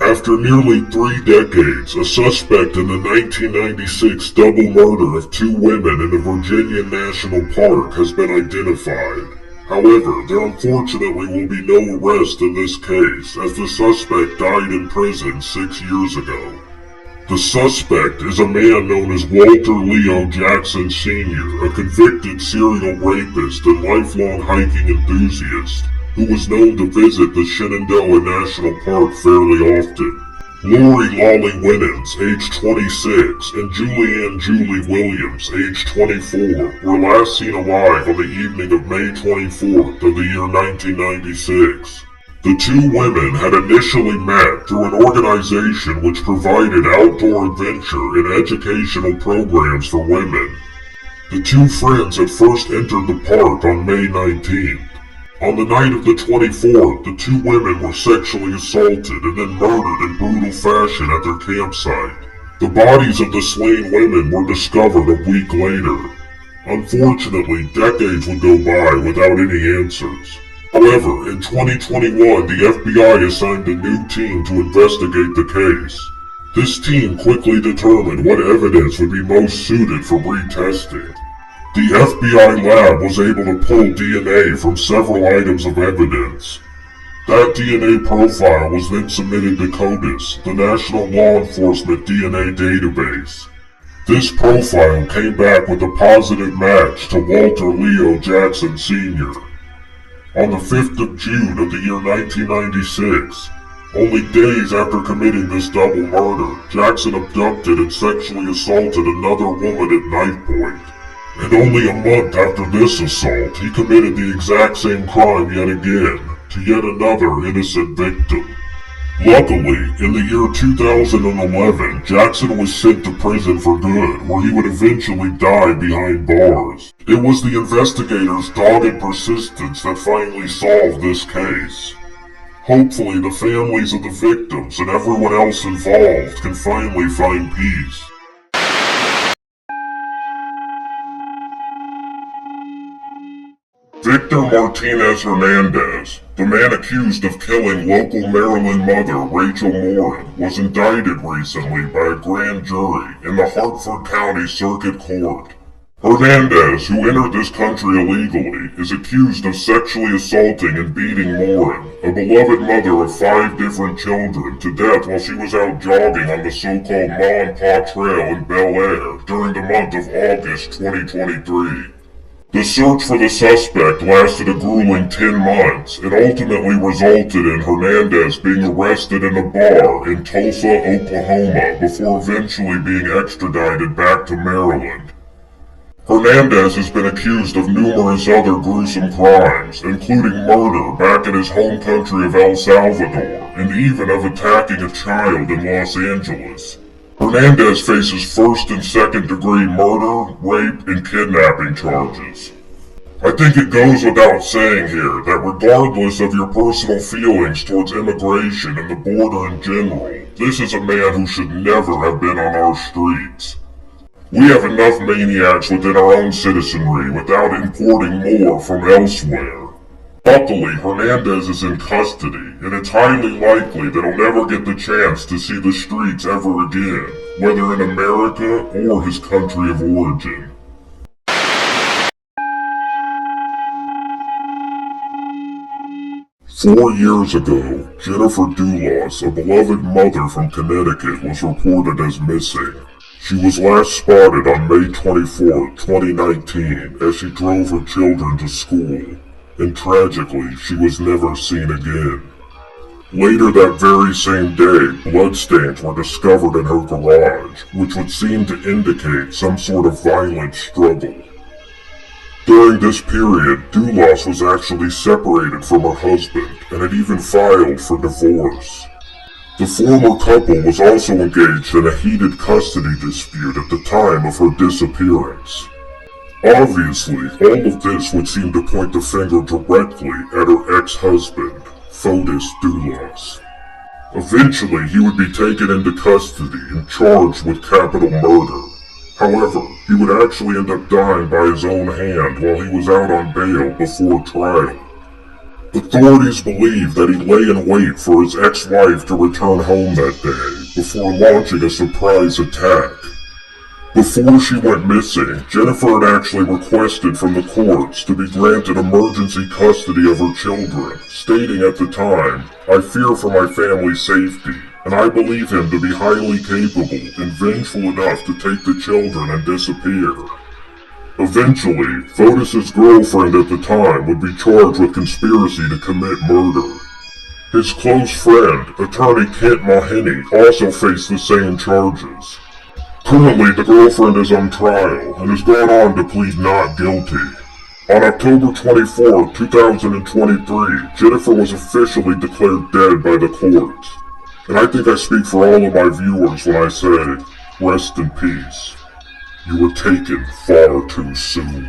After nearly 3 decades, a suspect in the 1996 double murder of 2 women in the Virginia National Park has been identified. However, there unfortunately will be no arrest in this case, as the suspect died in prison 6 years ago. The suspect is a man known as Walter Leo Jackson Sr., a convicted serial rapist and lifelong hiking enthusiast, who was known to visit the Shenandoah National Park fairly often. Lori Lolly Winans, age 26, and Julianne Julie Williams, age 24, were last seen alive on the evening of May 24th of the year 1996. The 2 women had initially met through an organization which provided outdoor adventure and educational programs for women. The 2 friends had first entered the park on May 19th. On the night of the 24th, the 2 women were sexually assaulted and then murdered in brutal fashion at their campsite. The bodies of the slain women were discovered a week later. Unfortunately, decades would go by without any answers. However, in 2021, the FBI assigned a new team to investigate the case. This team quickly determined what evidence would be most suited for retesting. The FBI lab was able to pull DNA from several items of evidence. That DNA profile was then submitted to CODIS, the National Law Enforcement DNA database. This profile came back with a positive match to Walter Leo Jackson Sr. On the 5th of June of the year 1996, only days after committing this double murder, Jackson abducted and sexually assaulted another woman at knife point. And only a month after this assault, he committed the exact same crime yet again, to yet another innocent victim. Luckily, in the year 2011, Jackson was sent to prison for good, where he would eventually die behind bars. It was the investigators' dogged persistence that finally solved this case. Hopefully, the families of the victims and everyone else involved can finally find peace. Victor Martinez Hernandez, the man accused of killing local Maryland mother Rachel Morin, was indicted recently by a grand jury in the Hartford County Circuit Court. Hernandez, who entered this country illegally, is accused of sexually assaulting and beating Morin, a beloved mother of 5 different children, to death while she was out jogging on the so-called Ma and Pa Trail in Bel Air during the month of August 2023. The search for the suspect lasted a grueling 10 months and ultimately resulted in Hernandez being arrested in a bar in Tulsa, Oklahoma, before eventually being extradited back to Maryland. Hernandez has been accused of numerous other gruesome crimes, including murder back in his home country of El Salvador, and even of attacking a child in Los Angeles. Hernandez faces first and second degree murder, rape, and kidnapping charges. I think it goes without saying here that regardless of your personal feelings towards immigration and the border in general, this is a man who should never have been on our streets. We have enough maniacs within our own citizenry without importing more from elsewhere. Luckily, Hernandez is in custody, and it's highly likely that he'll never get the chance to see the streets ever again, whether in America or his country of origin. Four years ago, Jennifer Dulos, a beloved mother from Connecticut, was reported as missing. She was last spotted on May 24, 2019, as she drove her children to school. And tragically, she was never seen again. Later that very same day, bloodstains were discovered in her garage, which would seem to indicate some sort of violent struggle. During this period, Dulos was actually separated from her husband, and had even filed for divorce. The former couple was also engaged in a heated custody dispute at the time of her disappearance. Obviously, all of this would seem to point the finger directly at her ex-husband, Fotis Dulos. Eventually, he would be taken into custody and charged with capital murder. However, he would actually end up dying by his own hand while he was out on bail before trial. Authorities believe that he lay in wait for his ex-wife to return home that day before launching a surprise attack. Before she went missing, Jennifer had actually requested from the courts to be granted emergency custody of her children, stating at the time, "I fear for my family's safety, and I believe him to be highly capable and vengeful enough to take the children and disappear." Eventually, Fotis' girlfriend at the time would be charged with conspiracy to commit murder. His close friend, attorney Kent Mahoney, also faced the same charges. Currently, the girlfriend is on trial and has gone on to plead not guilty. On October 24, 2023, Jennifer was officially declared dead by the courts. And I think I speak for all of my viewers when I say, rest in peace. You were taken far too soon.